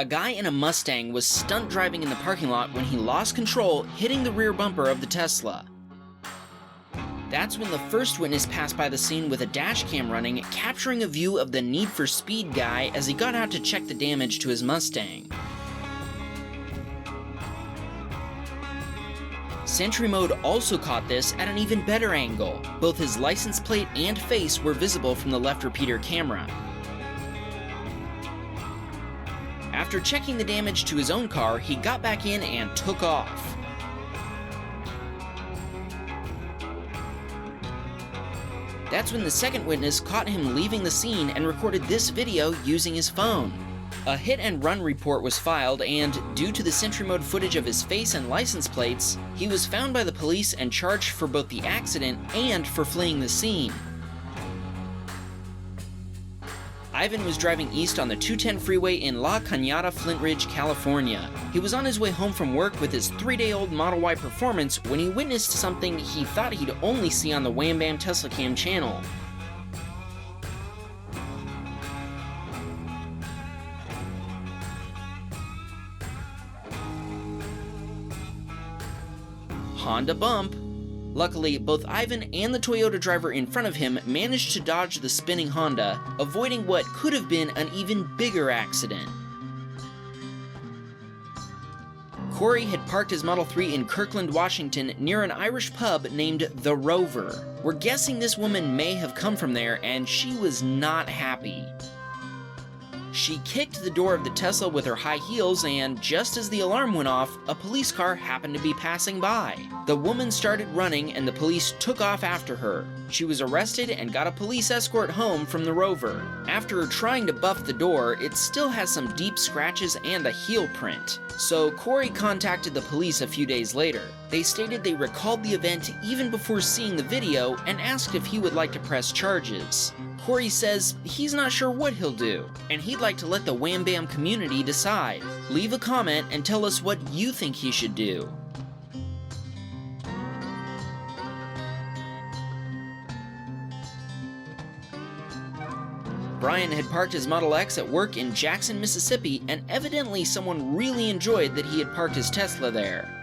A guy in a Mustang was stunt driving in the parking lot when he lost control, hitting the rear bumper of the Tesla. That's when the first witness passed by the scene with a dashcam running, capturing a view of the Need for Speed guy as he got out to check the damage to his Mustang. Sentry Mode also caught this at an even better angle. Both his license plate and face were visible from the left repeater camera. After checking the damage to his own car, he got back in and took off. That's when the second witness caught him leaving the scene and recorded this video using his phone. A hit and run report was filed, and due to the Sentry Mode footage of his face and license plates, he was found by the police and charged for both the accident and for fleeing the scene. Ivan was driving east on the 210 freeway in La Cañada, Flint Ridge, California. He was on his way home from work with his 3-day-old Model Y Performance when he witnessed something he thought he'd only see on the Wham Bam Teslacam channel. Honda bump. Luckily, both Ivan and the Toyota driver in front of him managed to dodge the spinning Honda, avoiding what could have been an even bigger accident. Corey had parked his Model 3 in Kirkland, Washington, near an Irish pub named The Rover. We're guessing this woman may have come from there, and she was not happy. She kicked the door of the Tesla with her high heels, and just as the alarm went off, a police car happened to be passing by. The woman started running, and the police took off after her. She was arrested and got a police escort home from the Rover. After trying to buff the door, it still has some deep scratches and a heel print. So Corey contacted the police a few days later. They stated they recalled the event even before seeing the video and asked if he would like to press charges. Corey says he's not sure what he'll do, and he'd like to let the Wham Bam community decide. Leave a comment and tell us what you think he should do. Brian had parked his Model X at work in Jackson, Mississippi, and evidently someone really enjoyed that he had parked his Tesla there.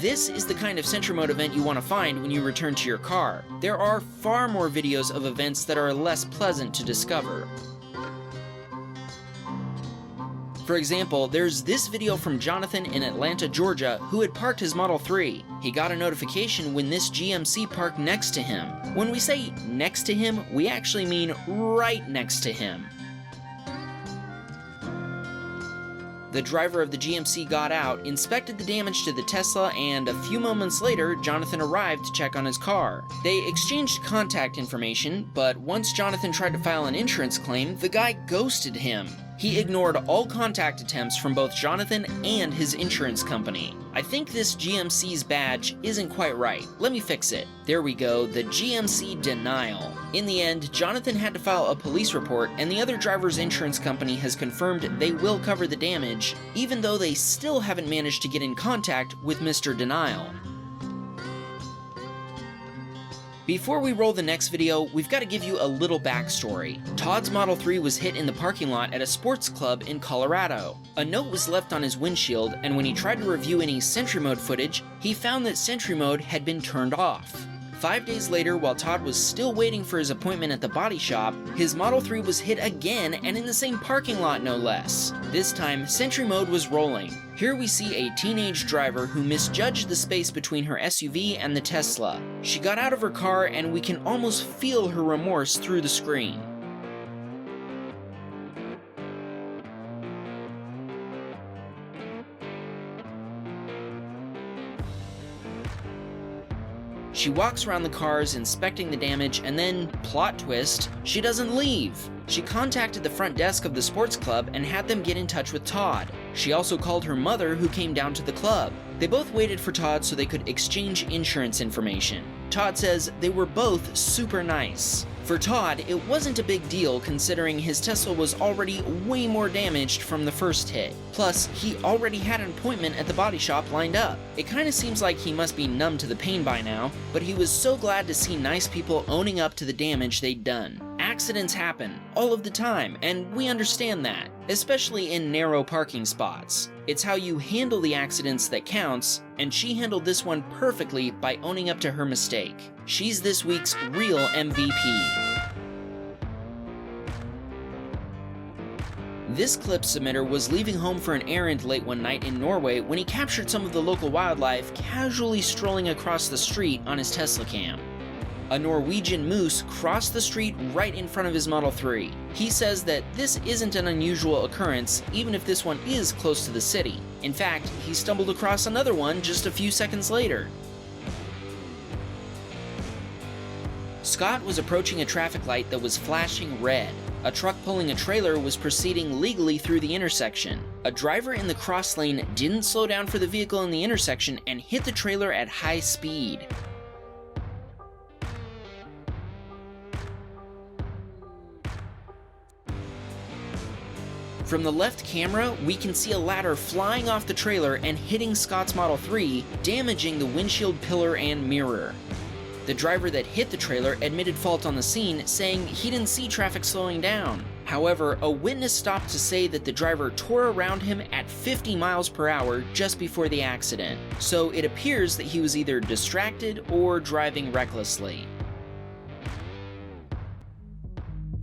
This is the kind of Sentry Mode event you want to find when you return to your car. There are far more videos of events that are less pleasant to discover. For example, there's this video from Jonathan in Atlanta, Georgia, who had parked his Model 3. He got a notification when this GMC parked next to him. When we say next to him, we actually mean right next to him. The driver of the GMC got out, inspected the damage to the Tesla, and a few moments later, Jonathan arrived to check on his car. They exchanged contact information, but once Jonathan tried to file an insurance claim, the guy ghosted him. He ignored all contact attempts from both Jonathan and his insurance company. I think this GMC's badge isn't quite right. Let me fix it. There we go, the GMC denial. In the end, Jonathan had to file a police report, and the other driver's insurance company has confirmed they will cover the damage, even though they still haven't managed to get in contact with Mr. Denial. Before we roll the next video, we've got to give you a little backstory. Todd's Model 3 was hit in the parking lot at a sports club in Colorado. A note was left on his windshield, and when he tried to review any Sentry Mode footage, he found that Sentry Mode had been turned off. 5 days later, while Todd was still waiting for his appointment at the body shop, his Model 3 was hit again, and in the same parking lot no less. This time, Sentry Mode was rolling. Here we see a teenage driver who misjudged the space between her SUV and the Tesla. She got out of her car, and we can almost feel her remorse through the screen. She walks around the cars inspecting the damage, and then, plot twist, she doesn't leave. She contacted the front desk of the sports club and had them get in touch with Todd. She also called her mother, who came down to the club. They both waited for Todd so they could exchange insurance information. Todd says they were both super nice. For Todd, it wasn't a big deal considering his Tesla was already way more damaged from the first hit. Plus, he already had an appointment at the body shop lined up. It kinda seems like he must be numb to the pain by now, but he was so glad to see nice people owning up to the damage they'd done. Accidents happen all of the time, and we understand that, especially in narrow parking spots. It's how you handle the accidents that counts, and she handled this one perfectly by owning up to her mistake. She's this week's real MVP. This clip submitter was leaving home for an errand late one night in Norway when he captured some of the local wildlife casually strolling across the street on his Teslacam. A Norwegian moose crossed the street right in front of his Model 3. He says that this isn't an unusual occurrence, even if this one is close to the city. In fact, he stumbled across another one just a few seconds later. Scott was approaching a traffic light that was flashing red. A truck pulling a trailer was proceeding legally through the intersection. A driver in the cross lane didn't slow down for the vehicle in the intersection and hit the trailer at high speed. From the left camera, we can see a ladder flying off the trailer and hitting Scott's Model 3, damaging the windshield pillar and mirror. The driver that hit the trailer admitted fault on the scene, saying he didn't see traffic slowing down. However, a witness stopped to say that the driver tore around him at 50 miles per hour just before the accident, so it appears that he was either distracted or driving recklessly.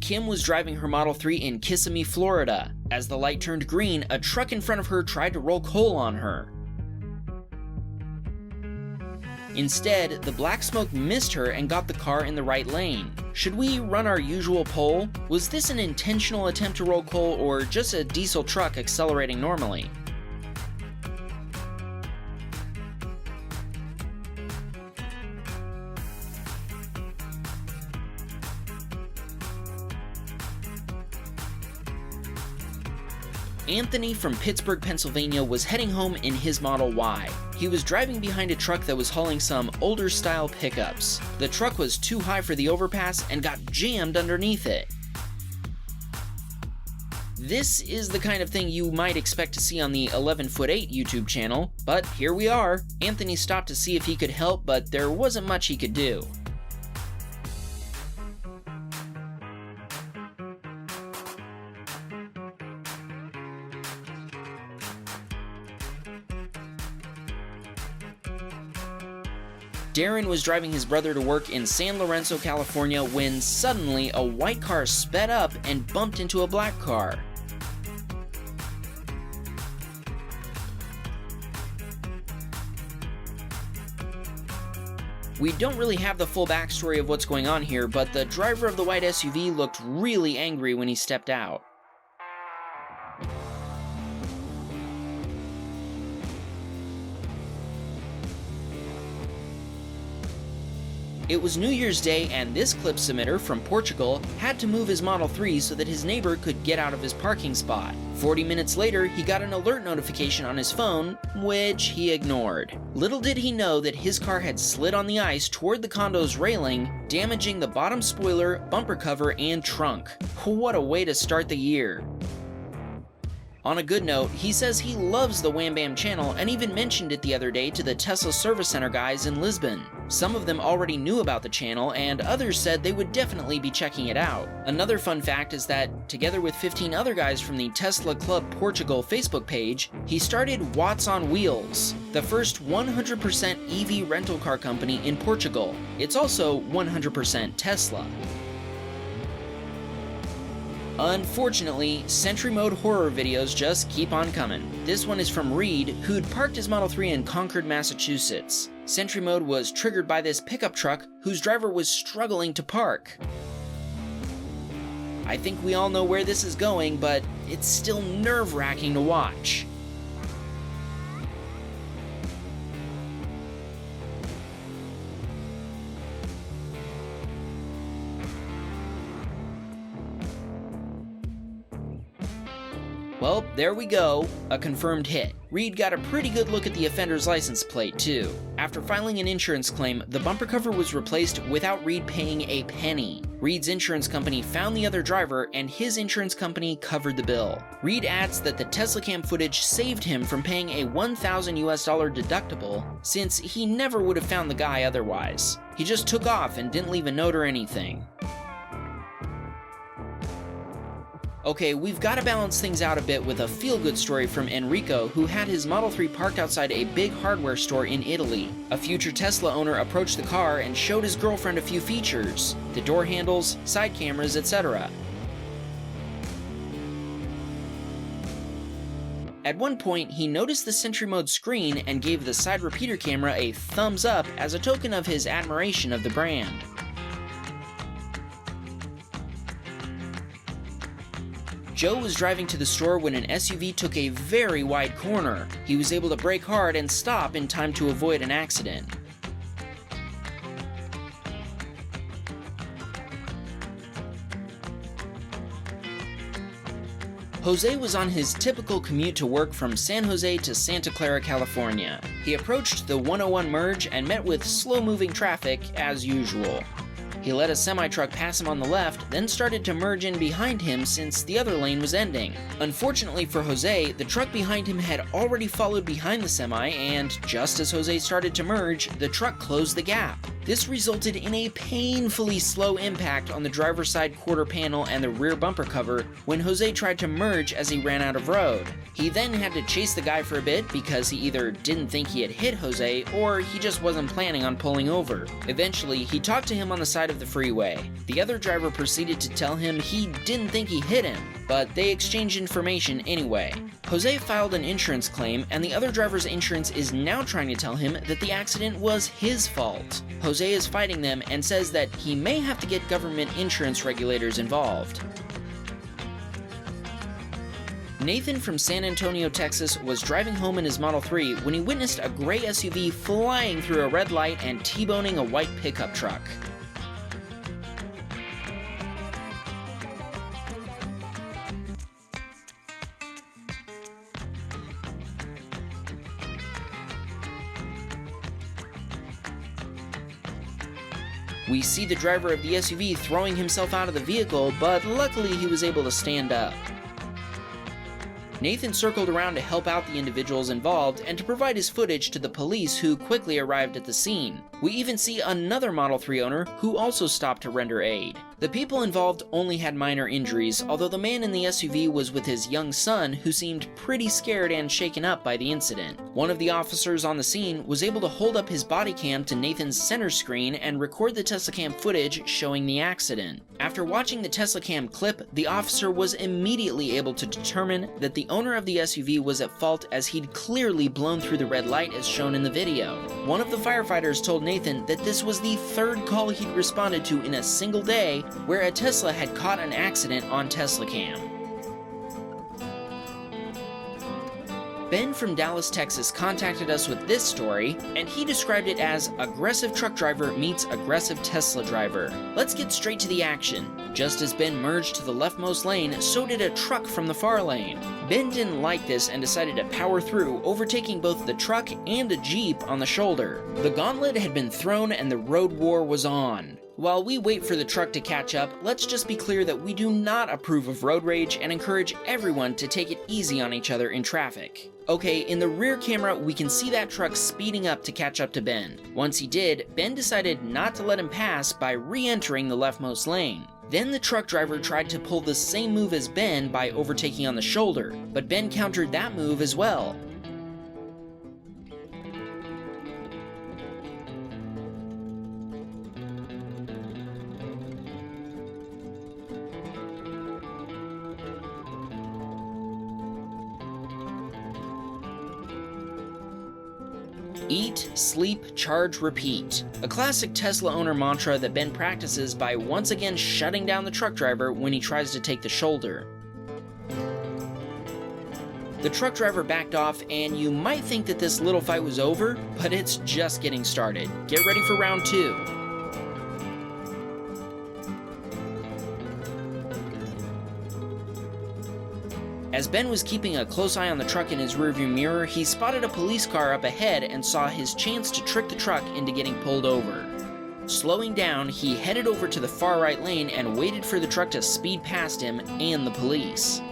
Kim was driving her Model 3 in Kissimmee, Florida. As the light turned green, a truck in front of her tried to roll coal on her. Instead, the black smoke missed her and got the car in the right lane. Should we run our usual poll? Was this an intentional attempt to roll coal or just a diesel truck accelerating normally? Anthony from Pittsburgh, Pennsylvania was heading home in his Model Y. He was driving behind a truck that was hauling some older style pickups. The truck was too high for the overpass and got jammed underneath it. This is the kind of thing you might expect to see on the 11'8" YouTube channel, but here we are. Anthony stopped to see if he could help, but there wasn't much he could do. Darren was driving his brother to work in San Lorenzo, California, when suddenly a white car sped up and bumped into a black car. We don't really have the full backstory of what's going on here, but the driver of the white SUV looked really angry when he stepped out. It was New Year's Day, and this clip submitter from Portugal had to move his Model 3 so that his neighbor could get out of his parking spot. 40 minutes later, he got an alert notification on his phone, which he ignored. Little did he know that his car had slid on the ice toward the condo's railing, damaging the bottom spoiler, bumper cover, and trunk. What a way to start the year. On a good note, he says he loves the Wham Bam channel and even mentioned it the other day to the Tesla Service Center guys in Lisbon. Some of them already knew about the channel, and others said they would definitely be checking it out. Another fun fact is that, together with 15 other guys from the Tesla Club Portugal Facebook page, he started Watts on Wheels, the first 100% EV rental car company in Portugal. It's also 100% Tesla. Unfortunately, Sentry Mode horror videos just keep on coming. This one is from Reed, who'd parked his Model 3 in Concord, Massachusetts. Sentry Mode was triggered by this pickup truck whose driver was struggling to park. I think we all know where this is going, but it's still nerve-wracking to watch. Well, there we go, a confirmed hit. Reed got a pretty good look at the offender's license plate, too. After filing an insurance claim, the bumper cover was replaced without Reed paying a penny. Reed's insurance company found the other driver, and his insurance company covered the bill. Reed adds that the Teslacam footage saved him from paying a $1,000 deductible, since he never would have found the guy otherwise. He just took off and didn't leave a note or anything. Okay, we've got to balance things out a bit with a feel-good story from Enrico, who had his Model 3 parked outside a big hardware store in Italy. A future Tesla owner approached the car and showed his girlfriend a few features: the door handles, side cameras, etc. At one point, he noticed the Sentry Mode screen and gave the side repeater camera a thumbs up as a token of his admiration of the brand. Joe was driving to the store when an SUV took a very wide corner. He was able to brake hard and stop in time to avoid an accident. Jose was on his typical commute to work from San Jose to Santa Clara, California. He approached the 101 merge and met with slow-moving traffic as usual. He let a semi-truck pass him on the left, then started to merge in behind him since the other lane was ending. Unfortunately for Jose, the truck behind him had already followed behind the semi, and just as Jose started to merge, the truck closed the gap. This resulted in a painfully slow impact on the driver's side quarter panel and the rear bumper cover when Jose tried to merge as he ran out of road. He then had to chase the guy for a bit because he either didn't think he had hit Jose or he just wasn't planning on pulling over. Eventually, he talked to him on the side of the freeway. The other driver proceeded to tell him he didn't think he hit him, but they exchanged information anyway. Jose filed an insurance claim, and the other driver's insurance is now trying to tell him that the accident was his fault. Jose is fighting them and says that he may have to get government insurance regulators involved. Nathan from San Antonio, Texas was driving home in his Model 3 when he witnessed a gray SUV flying through a red light and T-boning a white pickup truck. We see the driver of the SUV throwing himself out of the vehicle, but luckily he was able to stand up. Nathan circled around to help out the individuals involved and to provide his footage to the police, who quickly arrived at the scene. We even see another Model 3 owner who also stopped to render aid. The people involved only had minor injuries, although the man in the SUV was with his young son, who seemed pretty scared and shaken up by the incident. One of the officers on the scene was able to hold up his body cam to Nathan's center screen and record the Teslacam footage showing the accident. After watching the Teslacam clip, the officer was immediately able to determine that the owner of the SUV was at fault, as he'd clearly blown through the red light as shown in the video. One of the firefighters told Nathan that this was the third call he'd responded to in a single day where a Tesla had caught an accident on Teslacam. Ben from Dallas, Texas contacted us with this story, and he described it as aggressive truck driver meets aggressive Tesla driver. Let's get straight to the action. Just as Ben merged to the leftmost lane, so did a truck from the far lane. Ben didn't like this and decided to power through, overtaking both the truck and a Jeep on the shoulder. The gauntlet had been thrown and the road war was on. While we wait for the truck to catch up, let's just be clear that we do not approve of road rage and encourage everyone to take it easy on each other in traffic. Okay, in the rear camera, we can see that truck speeding up to catch up to Ben. Once he did, Ben decided not to let him pass by re-entering the leftmost lane. Then the truck driver tried to pull the same move as Ben by overtaking on the shoulder, but Ben countered that move as well. Eat, sleep, charge, repeat. A classic Tesla owner mantra that Ben practices by once again shutting down the truck driver when he tries to take the shoulder. The truck driver backed off, and you might think that this little fight was over, but it's just getting started. Get ready for round 2. As Ben was keeping a close eye on the truck in his rearview mirror, he spotted a police car up ahead and saw his chance to trick the truck into getting pulled over. Slowing down, he headed over to the far right lane and waited for the truck to speed past him and the police.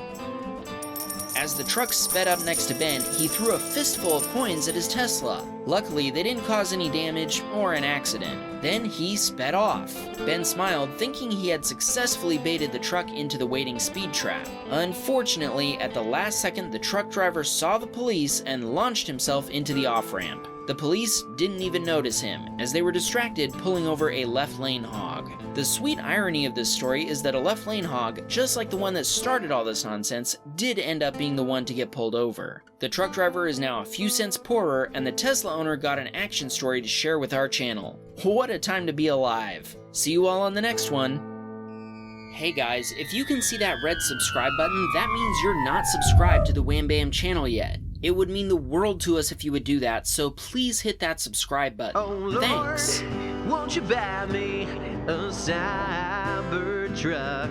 As the truck sped up next to Ben, he threw a fistful of coins at his Tesla. Luckily, they didn't cause any damage or an accident. Then he sped off. Ben smiled, thinking he had successfully baited the truck into the waiting speed trap. Unfortunately, at the last second, the truck driver saw the police and launched himself into the off-ramp. The police didn't even notice him, as they were distracted pulling over a left lane hog. The sweet irony of this story is that a left lane hog, just like the one that started all this nonsense, did end up being the one to get pulled over. The truck driver is now a few cents poorer, and the Tesla owner got an action story to share with our channel. What a time to be alive. See you all on the next one. Hey guys, if you can see that red subscribe button, that means you're not subscribed to the Wham Bam channel yet. It would mean the world to us if you would do that, so please hit that subscribe button. Oh Lord, thanks. Won't you buy me a cyber truck?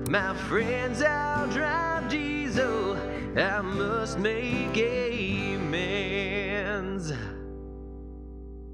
My friends all drive diesel, I must make amends.